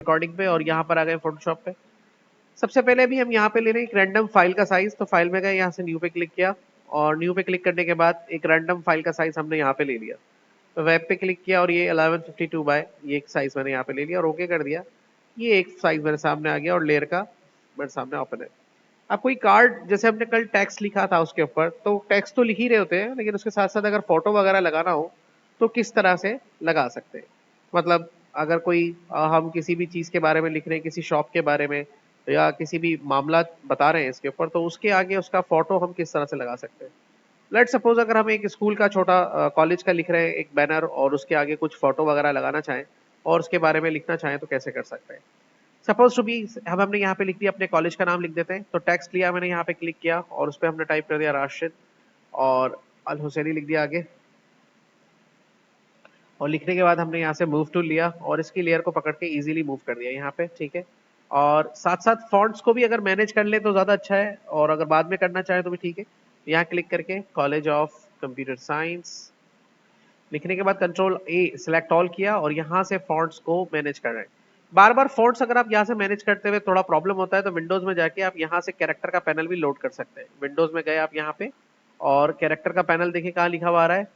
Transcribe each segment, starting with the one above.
Recording पे और यहाँ पर आ गए फोटोशॉप पे। सबसे पहले भी हम यहाँ पे ले रहे हैं एक रैंडम फाइल का साइज, तो फाइल में गए, यहाँ से न्यू पे क्लिक किया और न्यू पे क्लिक करने के बाद एक रैंडम फाइल का साइज हमने यहाँ पे ले लिया। तो वेब पे क्लिक किया और ये 1152 बाय ये एक साइज मैंने यहाँ पे ले लिया और ओके कर दिया। ये एक साइज मेरे सामने आ गया और लेयर का मेरे सामने ओपन है। अब कोई कार्ड, जैसे हमने कल टेक्स्ट लिखा था उसके ऊपर, तो टेक्स्ट तो लिख ही रहे होते हैं, लेकिन उसके साथ साथ अगर फोटो वगैरह लगाना हो तो किस तरह से लगा सकते हैं। मतलब अगर कोई हम किसी भी चीज़ के बारे में लिख रहे हैं, किसी शॉप के बारे में या किसी भी मामला बता रहे हैं इसके ऊपर, तो उसके आगे उसका फोटो हम किस तरह से लगा सकते हैं। लेट सपोज अगर हम एक स्कूल का छोटा कॉलेज का लिख रहे हैं एक बैनर और उसके आगे कुछ फोटो वगैरह लगाना चाहें और उसके बारे में लिखना चाहें तो कैसे कर सकते हैं। सपोज टू बी हमने यहाँ पे लिख दिया, अपने कॉलेज का नाम लिख देते हैं। तो टेक्स्ट लिया मैंने, यहाँ पे क्लिक किया और उस पर हमने टाइप कर दिया राशिद और अल हुसैनी लिख दिया आगे। और लिखने के बाद हमने यहाँ से मूव टूल लिया और इसकी लेयर को पकड़ के इजीली मूव कर दिया यहाँ पे, ठीक है। और साथ साथ फॉन्ट्स को भी अगर मैनेज कर ले तो ज़्यादा अच्छा है, और अगर बाद में करना चाहे तो भी ठीक है। यहाँ क्लिक करके कॉलेज ऑफ कंप्यूटर साइंस लिखने के बाद कंट्रोल ए सिलेक्ट ऑल किया और यहाँ से फॉन्ट्स को मैनेज कर रहे हैं। बार बार फॉन्ट्स अगर आप यहाँ से मैनेज करते हुए थोड़ा प्रॉब्लम होता है तो विंडोज में जाके आप यहाँ से कैरेक्टर का पैनल भी लोड कर सकते हैं। विंडोज में गए आप यहाँ पे और कैरेक्टर का पैनल देखिए कहाँ लिखा हुआ आ रहा है,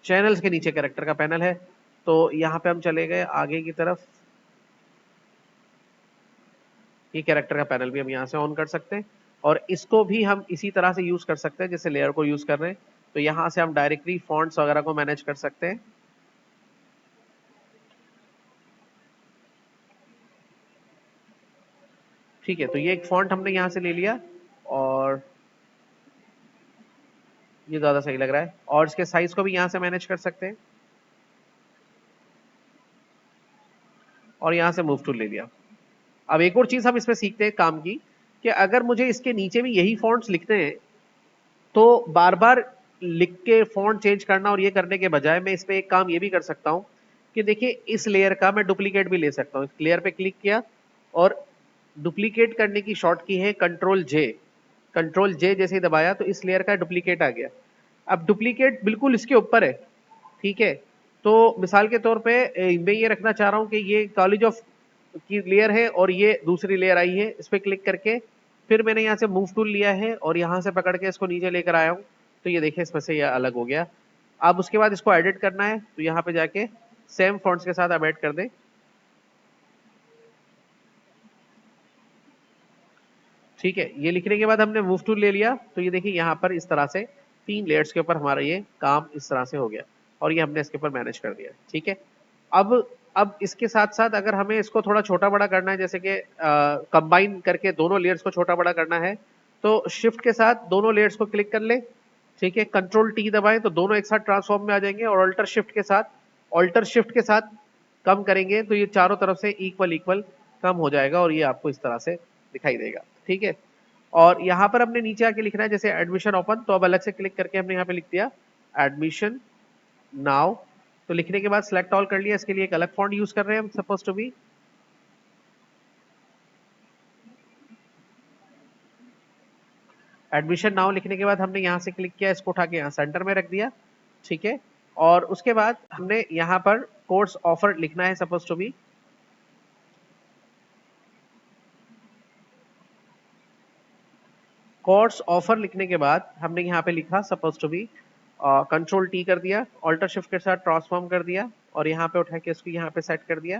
चैनल्स के नीचे कैरेक्टर का पैनल है। तो यहाँ पे हम चले गए आगे की तरफ, ये कैरेक्टर का पैनल भी हम यहाँ से ऑन कर सकते हैं और इसको भी हम इसी तरह से यूज कर सकते हैं जैसे लेयर को यूज कर रहे हैं। तो यहाँ से हम डायरेक्टली फॉन्ट्स वगैरह को मैनेज कर सकते हैं, ठीक है। तो ये एक फॉन्ट हमने यहाँ से ले लिया और ये ज्यादा सही लग रहा है और इसके साइज को भी यहाँ से मैनेज कर सकते हैं और यहाँ से मूव टूल ले लिया। अब एक और चीज हम इसमें सीखते हैं काम की, कि अगर मुझे इसके नीचे भी यही फॉन्ट्स लिखते हैं तो बार बार लिख के फॉन्ट चेंज करना और ये करने के बजाय मैं इसमें एक काम ये भी कर सकता हूँ कि देखिए इस लेयर का मैं डुप्लीकेट भी ले सकता हूँ। इस लेयर पे क्लिक किया और डुप्लीकेट करने की शॉर्ट की है कंट्रोल जे। कंट्रोल जे जैसे ही दबाया तो इस लेयर का डुप्लीकेट आ गया। अब डुप्लीकेट बिल्कुल इसके ऊपर है, ठीक है। तो मिसाल के तौर पे मैं ये रखना चाह रहा हूँ कि ये कॉलेज ऑफ की लेयर है और ये दूसरी लेयर आई है। इस पर क्लिक करके फिर मैंने यहाँ से मूव टूल लिया है और यहाँ से पकड़ के इसको नीचे लेकर आया हूँ। तो ये देखिए इसमें से ये अलग हो गया। अब उसके बाद इसको एडिट करना है तो यहाँ पे जाके सेम फॉन्ट्स के साथ अब ऐड कर दें, ठीक है। ये लिखने के बाद हमने मूव टूल ले लिया तो ये देखिए यहाँ पर इस तरह से 3 लेयर्स के ऊपर हमारा ये काम इस तरह से हो गया और ये हमने इसके ऊपर मैनेज कर दिया, ठीक है। अब इसके साथ साथ अगर हमें इसको थोड़ा छोटा बड़ा करना है, जैसे कि कंबाइन करके दोनों लेयर्स को छोटा बड़ा करना है, तो शिफ्ट के साथ दोनों लेयर्स को क्लिक कर ले, ठीक है। कंट्रोल टी दबाएं तो दोनों एक साथ ट्रांसफॉर्म में आ जाएंगे और अल्टर शिफ्ट के साथ कम करेंगे तो ये चारों तरफ से इक्वल इक्वल कम हो जाएगा और ये आपको इस तरह से दिखाई देगा, ठीक है। और यहाँ पर हमने नीचे आके लिखना है जैसे एडमिशन ओपन, तो अब अलग से क्लिक करके हमने यहाँ पे लिख दिया एडमिशन नाउ। तो लिखने के बाद सिलेक्ट ऑल कर लिया। इसके लिए एक अलग फॉन्ट यूज कर रहे हैं हम, suppose to be admission now. लिखने के बाद हमने यहाँ से क्लिक किया, इसको उठा के यहाँ सेंटर में रख दिया, ठीक है। और उसके बाद हमने यहाँ पर कोर्स ऑफर लिखना है, suppose to be course offer. लिखने के बाद हमने यहाँ पे लिखा suppose to be control T कर दिया, ऑल्टर शिफ्ट के साथ ट्रांसफॉर्म कर दिया और यहाँ पे उठा के इसको यहाँ पे सेट कर दिया,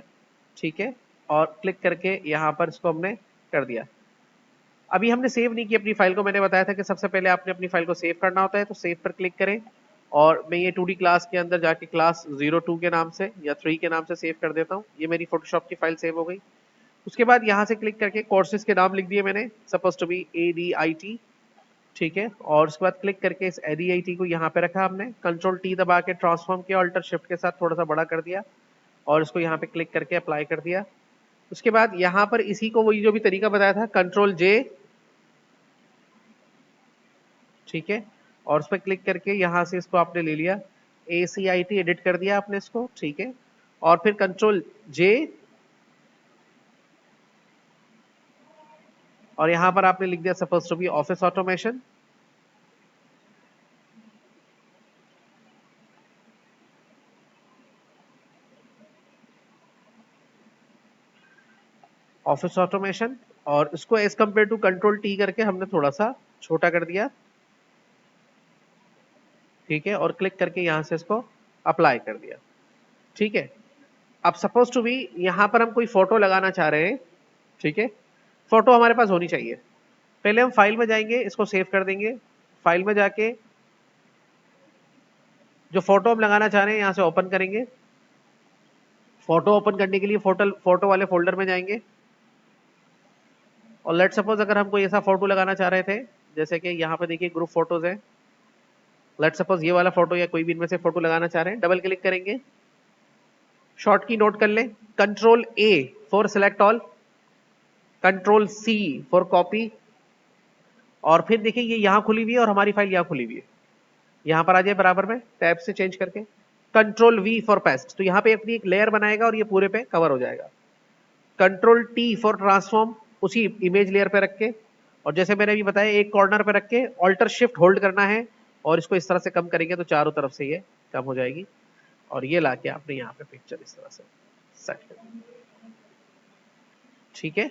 ठीक है। और क्लिक करके यहाँ पर इसको हमने कर दिया। अभी हमने सेव नहीं की अपनी फाइल को। मैंने बताया था कि सबसे पहले आपने अपनी फाइल को सेव करना होता है, तो सेव पर क्लिक करें और मैं ये 2D क्लास के अंदर जाके क्लास 02 के नाम से या 3 के नाम से सेव कर देता हूँ। ये मेरी फोटोशॉप की फाइल सेव हो गई। उसके बाद यहाँ से क्लिक करके कोर्सेज के नाम लिख दिए मैंने, सपोज टू बी ADIT, ठीक है। और उसके बाद क्लिक करके इस ADIT को यहाँ पे रखा हमने, कंट्रोल टी दबा के ट्रांसफॉर्म किया, अल्टर शिफ्ट के साथ थोड़ा सा बड़ा कर दिया और इसको यहाँ पे क्लिक करके अप्लाई कर दिया। उसके बाद यहाँ पर इसी को वही जो भी तरीका बताया था, कंट्रोल जे, ठीक है। और उस पर क्लिक करके यहाँ से इसको आपने ले लिया, ACIT एडिट कर दिया आपने इसको, ठीक है। और फिर कंट्रोल जे और यहाँ पर आपने लिख दिया suppose to be office automation, office automation, और इसको as compare to control T करके हमने थोड़ा सा छोटा कर दिया, ठीक है, और क्लिक करके यहां से इसको अप्लाई कर दिया, ठीक है। अब सपोज टू बी यहां पर हम कोई फोटो लगाना चाह रहे हैं, ठीक है, फोटो हमारे पास होनी चाहिए। पहले हम फाइल में जाएंगे, इसको सेव कर देंगे, फाइल में जाके जो फोटो हम लगाना चाह रहे हैं यहां से ओपन करेंगे। फोटो ओपन करने के लिए फोटो वाले फोल्डर में जाएंगे, और लेट सपोज अगर हम कोई ऐसा फोटो लगाना चाह रहे थे, जैसे कि यहाँ पे देखिए ग्रुप फोटोज है, लेट सपोज ये वाला फोटो या कोई भी इनमें से फोटो लगाना चाह रहे हैं, डबल क्लिक करेंगे, शॉर्ट की नोट कर लें, control A for select all, control C for copy, और फिर देखिए ये यहाँ खुली हुई है और हमारी फाइल यहाँ खुली हुई है, यहाँ पर आ जाए बराबर में टैब से चेंज करके, कंट्रोल वी फॉर पेस्ट, तो यहाँ पे अपनी एक लेयर बनाएगा और ये पूरे पे कवर हो जाएगा। कंट्रोल टी फॉर ट्रांसफॉर्म, उसी इमेज लेयर पे रख के, और जैसे मैंने अभी बताया एक कॉर्नर पे रख के ऑल्टर शिफ्ट होल्ड करना है, और इसको इस तरह से कम करेंगे तो चारों तरफ से ये कम हो जाएगी, और ये लाके आपने यहाँ पे पिक्चर इस तरह से सेट कर दी, ठीक है।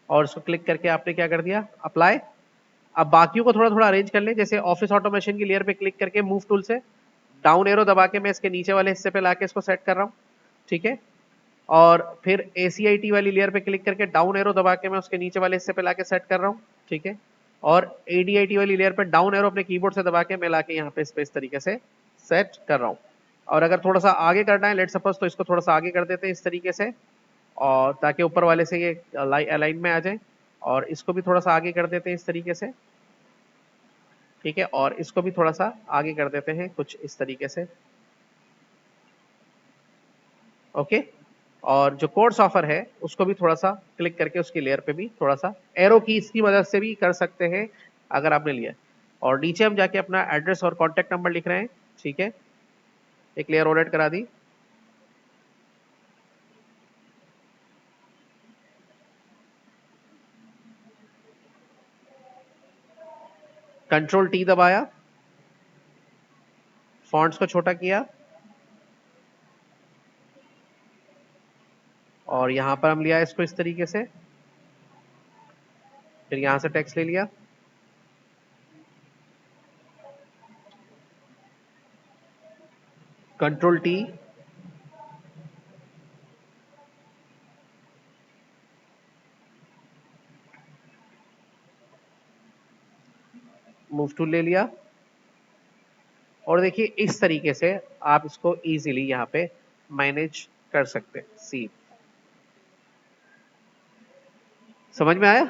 और इसको क्लिक करके आपने क्या कर दिया, अप्लाई। अब बाकियों को थोड़ा थोड़ा अरेंज कर ले, जैसे ऑफिस ऑटोमेशन की लेयर पे क्लिक करके मूव टूल से डाउन एरो दबा के मैं इसके नीचे वाले हिस्से पे लाके इसको सेट कर रहा हूँ, ठीक है। और फिर ACIT वाली लेयर पे क्लिक करके डाउन एरो दबा के मैं उसके नीचे वाले हिस्से पे लाके सेट कर रहा हूँ, ठीक है। और ADIT वाली लेयर पे डाउन एरो अपने कीबोर्ड से दबा के मैं लाके यहाँ पे इस तरीके से सेट कर रहा हूँ। और अगर थोड़ा सा आगे करना है लेट सपोज, तो इसको थोड़ा सा आगे कर देते हैं इस तरीके से, और ताकि ऊपर वाले से ये अलाइन में आ जाए, और इसको भी थोड़ा सा आगे कर देते हैं इस तरीके से, ठीक है, और इसको भी थोड़ा सा आगे कर देते हैं कुछ इस तरीके से, ओके। और जो कोड्स ऑफर है उसको भी थोड़ा सा क्लिक करके उसकी लेयर पे भी थोड़ा सा एरो की इसकी मदद से भी कर सकते हैं अगर आपने लिया। और नीचे हम जाके अपना एड्रेस और कॉन्टेक्ट नंबर लिख रहे हैं, ठीक है, एक लेयर और ऐड करा दी, कंट्रोल टी दबाया, फॉन्ट्स को छोटा किया, और यहां पर हम लिया इसको इस तरीके से, फिर यहां से टेक्स्ट ले लिया, कंट्रोल टी, मूव टूल ले लिया, और देखिए इस तरीके से आप इसको इजीली यहाँ पे मैनेज कर सकते हैं। सी समझ में आया।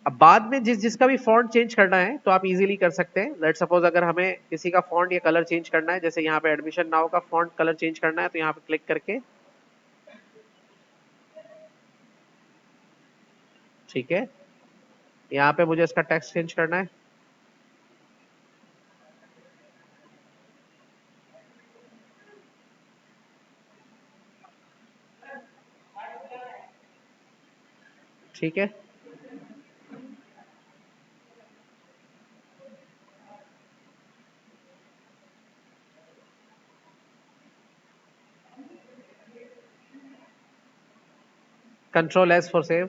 अब बाद में जिसका भी फॉन्ट चेंज करना है तो आप इजीली कर सकते हैं। लेट सपोज अगर हमें किसी का फॉन्ट या कलर चेंज करना है, जैसे यहाँ पे एडमिशन नाउ का फॉन्ट कलर चेंज करना है, तो यहाँ पे क्लिक करके, ठीक है, यहाँ पे मुझे इसका टेक्स्ट चेंज करना है, ठीक है। Control S for save.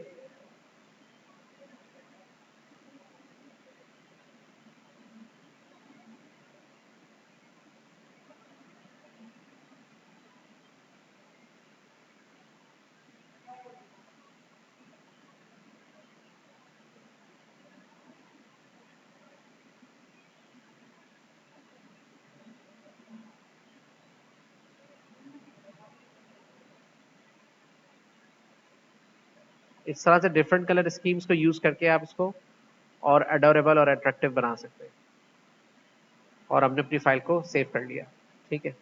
इस तरह से डिफरेंट कलर स्कीम्स को यूज करके आप इसको और अडोरेबल और अट्रैक्टिव बना सकते हैं। और हमने अपनी फाइल को सेव कर लिया, ठीक है।